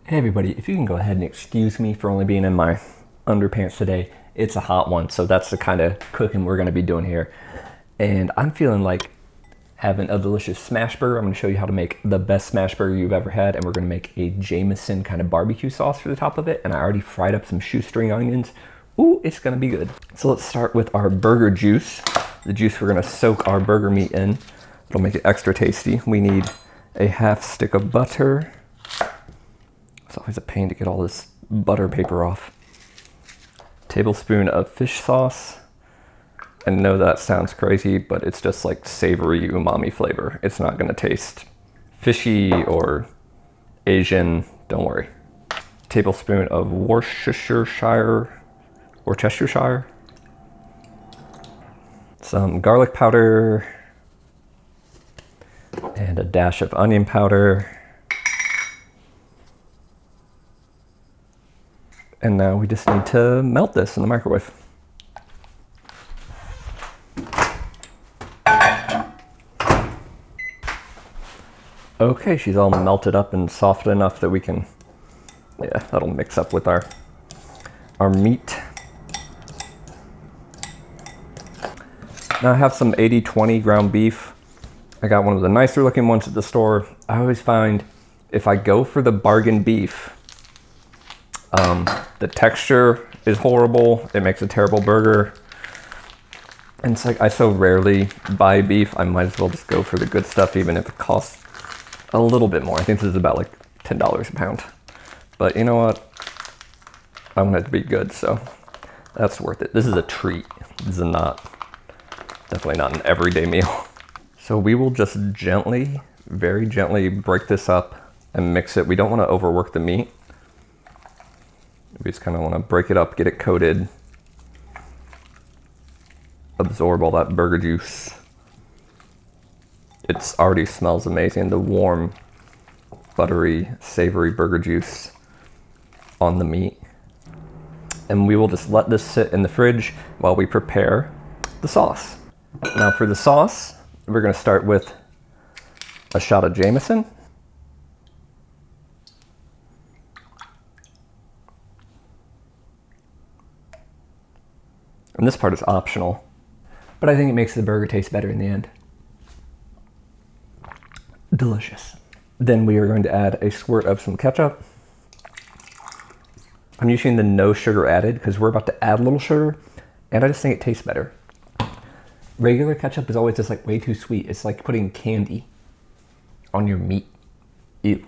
Hey everybody, if you can go ahead and excuse me for only being in my underpants today. It's a hot one, so that's the kind of cooking we're gonna be doing here. And I'm feeling like having a delicious smash burger. I'm gonna show you how to make the best smash burger you've ever had, and we're gonna make a Jameson kind of barbecue sauce for the top of it, and I already fried up some shoestring onions. Ooh, it's gonna be good. So let's start with our burger juice. The juice we're gonna soak our burger meat in. It'll make it extra tasty. We need a half stick of butter. It's always a pain to get all this butter paper off. Tablespoon of fish sauce. I know that sounds crazy, but it's just like savory umami flavor. It's not gonna taste fishy or Asian, don't worry. Tablespoon of Worcestershire. Some garlic powder. And a dash of onion powder. And now we just need to melt this in the microwave. Okay, she's all melted up and soft enough that we can, yeah, that'll mix up with our meat. Now I have some 80/20 ground beef. I got one of the nicer looking ones at the store. I always find if I go for the bargain beef, the texture is horrible. It makes a terrible burger. And it's like I so rarely buy beef, I might as well just go for the good stuff, even if it costs a little bit more. I think this is about like $10 a pound. But you know what? I want it to be good, so that's worth it. This is a treat. This is definitely not an everyday meal. So we will just gently, very gently break this up and mix it. We don't want to overwork the meat. We just kind of want to break it up, get it coated, absorb all that burger juice. It already smells amazing. The warm, buttery, savory burger juice on the meat. And we will just let this sit in the fridge while we prepare the sauce. Now for the sauce, we're going to start with a shot of Jameson. And this part is optional, but I think it makes the burger taste better in the end. Delicious. Then we are going to add a squirt of some ketchup. I'm using the no sugar added because we're about to add a little sugar, and I just think it tastes better. Regular ketchup is always just like way too sweet. It's like putting candy on your meat. Ew.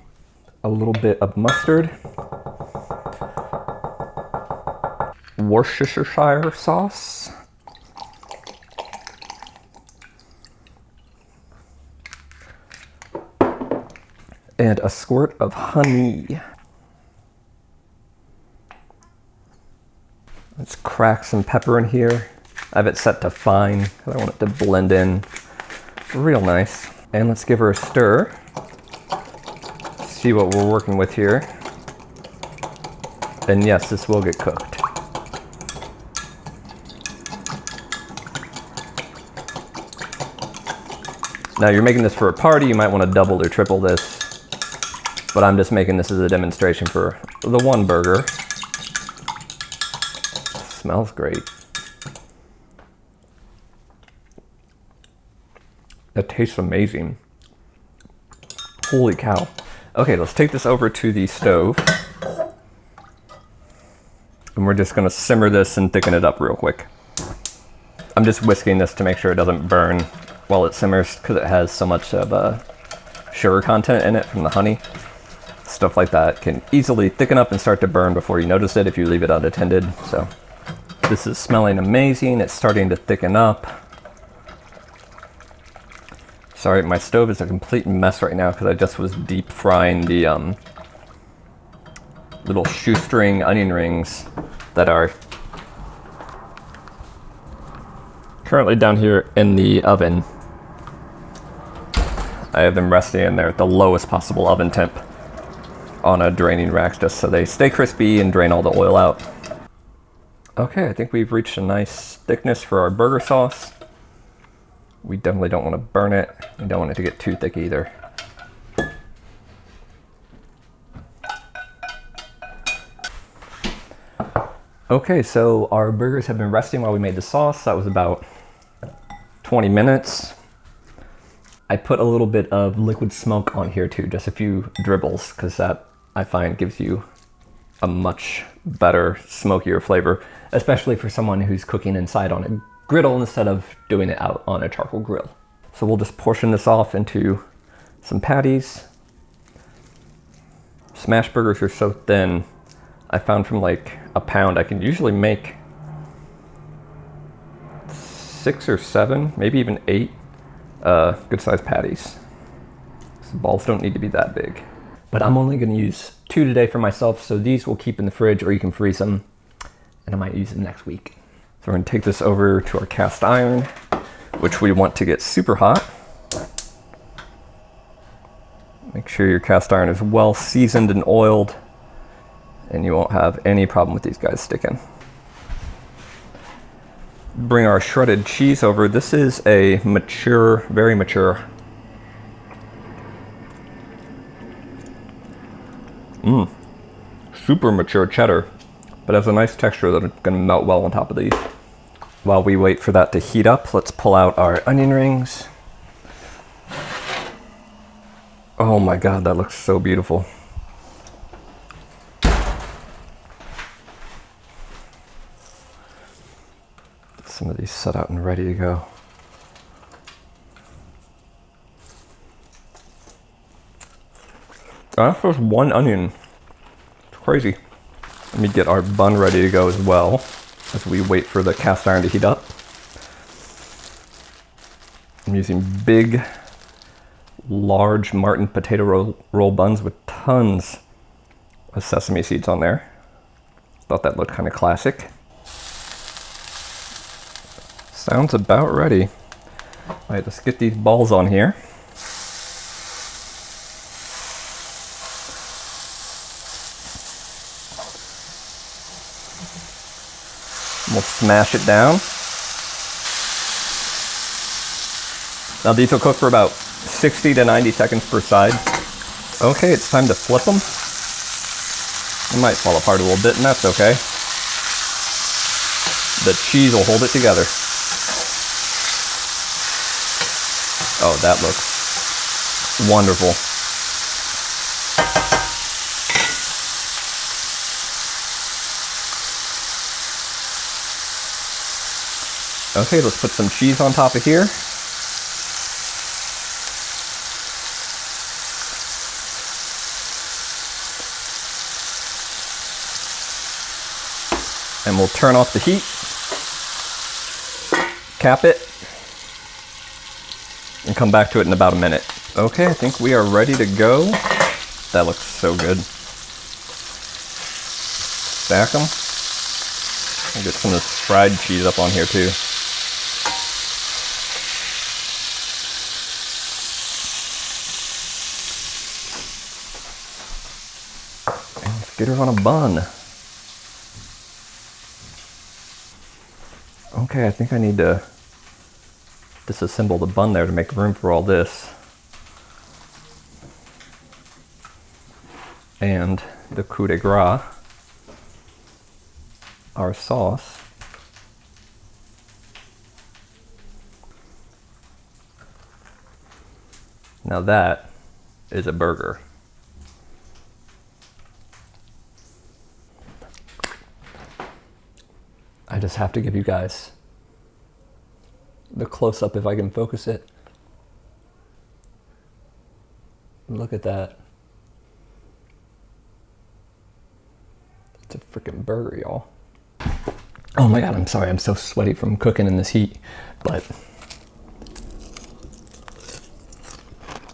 A little bit of mustard. Worcestershire sauce. And a squirt of honey. Let's crack some pepper in here. I have it set to fine because I want it to blend in real nice. And let's give her a stir. See what we're working with here. And yes, this will get cooked. Now you're making this for a party, you might want to double or triple this, but I'm just making this as a demonstration for the one burger. Smells great. It tastes amazing. Holy cow. Okay, let's take this over to the stove. And we're just gonna simmer this and thicken it up real quick. I'm just whisking this to make sure it doesn't burn while it simmers because it has so much of sugar content in it from the honey. Stuff like that can easily thicken up and start to burn before you notice it if you leave it unattended. So this is smelling amazing. It's starting to thicken up. Sorry, my stove is a complete mess right now because I just was deep frying the little shoestring onion rings that are currently down here in the oven. I have them resting in there at the lowest possible oven temp on a draining rack just so they stay crispy and drain all the oil out. Okay, I think we've reached a nice thickness for our burger sauce. We definitely don't want to burn it. We don't want it to get too thick either. Okay, so our burgers have been resting while we made the sauce. That was about 20 minutes. I put a little bit of liquid smoke on here too, just a few dribbles, because that I find gives you a much better, smokier flavor, especially for someone who's cooking inside on a griddle instead of doing it out on a charcoal grill. So we'll just portion this off into some patties. Smash burgers are so thin. I found from like a pound, I can usually make 6 or 7, maybe even 8 good sized patties. So balls don't need to be that big. But I'm only gonna use 2 today for myself, so these will keep in the fridge or you can freeze them, and I might use them next week. So we're gonna take this over to our cast iron, which we want to get super hot. Make sure your cast iron is well seasoned and oiled, and you won't have any problem with these guys sticking. Bring our shredded cheese over. This is a mature, very mature. Super mature cheddar, but has a nice texture that's gonna melt well on top of these. While we wait for that to heat up, let's pull out our onion rings. Oh my God, that looks so beautiful. Get some of these set out and ready to go. That's just one onion. It's crazy. Let me get our bun ready to go as well as we wait for the cast iron to heat up. I'm using big, large Martin potato roll buns with tons of sesame seeds on there. Thought that looked kind of classic. Sounds about ready. All right, let's get these balls on here. We'll smash it down. Now these will cook for about 60 to 90 seconds per side. Okay, it's time to flip them. It might fall apart a little bit, and that's okay. The cheese will hold it together. Oh, that looks wonderful. Okay, let's put some cheese on top of here. And we'll turn off the heat, cap it, and come back to it in about a minute. Okay, I think we are ready to go. That looks so good. Stack them. I'll get some of this fried cheese up on here too. And let's get her on a bun. Okay, I think I need to disassemble the bun there to make room for all this. And the coup de grace, our sauce. Now that is a burger. I just have to give you guys the close-up if I can focus it. Look at that. It's a freaking burger, y'all. Oh my God, I'm sorry. I'm so sweaty from cooking in this heat, but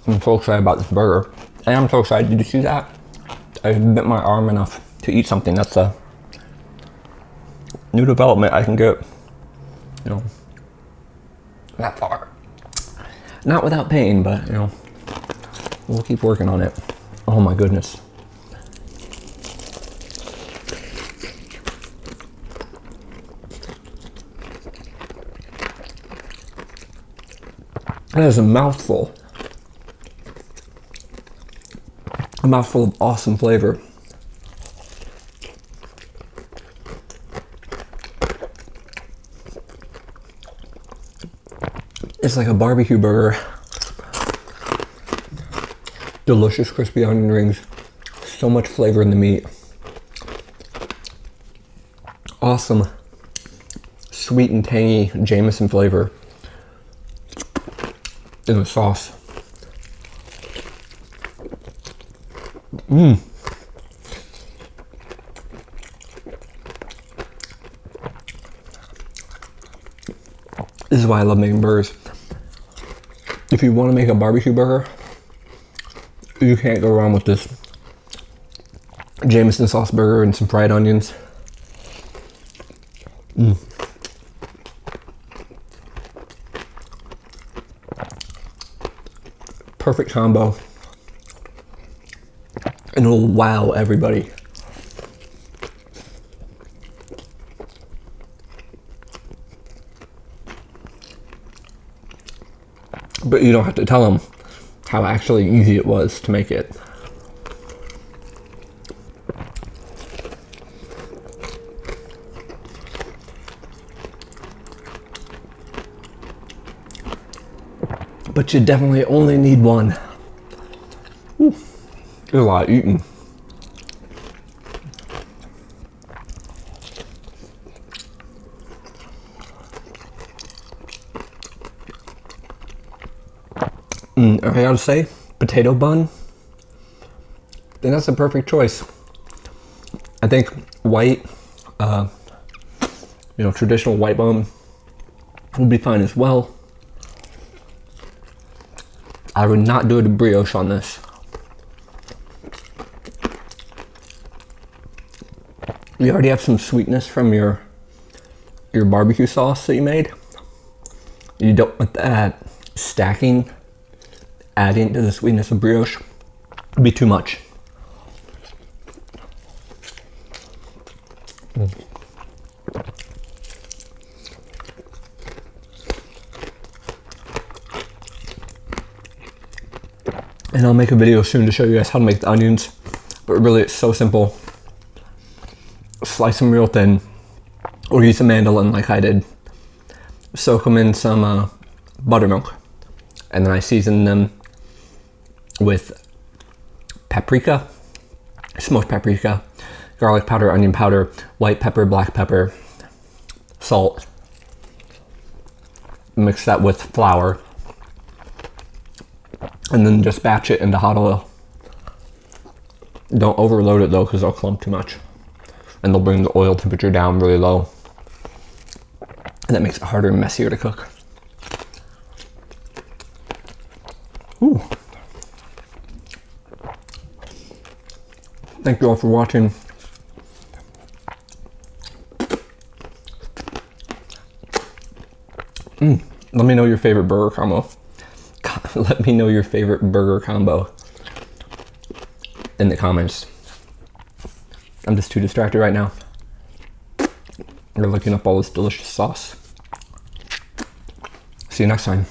I'm so excited about this burger. And I'm so excited. Did you see that? I bent my arm enough to eat something. That's a new development. I can get, you know, that far. Not without pain, but, you know, we'll keep working on it. Oh my goodness. That is a mouthful. A mouthful of awesome flavor. It's like a barbecue burger. Delicious crispy onion rings. So much flavor in the meat. Awesome sweet and tangy Jameson flavor in the sauce. This is why I love making burgers. If you want to make a barbecue burger, you can't go wrong with this Jameson sauce burger and some fried onions. Perfect combo. And it'll wow everybody. But you don't have to tell them how actually easy it was to make it. But you definitely only need one. Ooh, there's a lot eating. I gotta say, potato bun, then that's the perfect choice. I think white, traditional white bun would be fine as well. I would not do a brioche on this. You already have some sweetness from your barbecue sauce that you made. You don't want that stacking, adding to the sweetness of brioche. It'd be too much. And I'll make a video soon to show you guys how to make the onions, but really it's so simple. Slice them real thin, or use a mandolin like I did. Soak them in some buttermilk, and then I season them with paprika, smoked paprika, garlic powder, onion powder, white pepper, black pepper, salt. Mix that with flour, and then just batch it into hot oil. Don't overload it though, because they'll clump too much, and they'll bring the oil temperature down really low, and that makes it harder and messier to cook. Ooh. Thank you all for watching. Let me know your favorite burger combo. Let me know your favorite burger combo in the comments. I'm just too distracted right now. We're looking up all this delicious sauce. See you next time.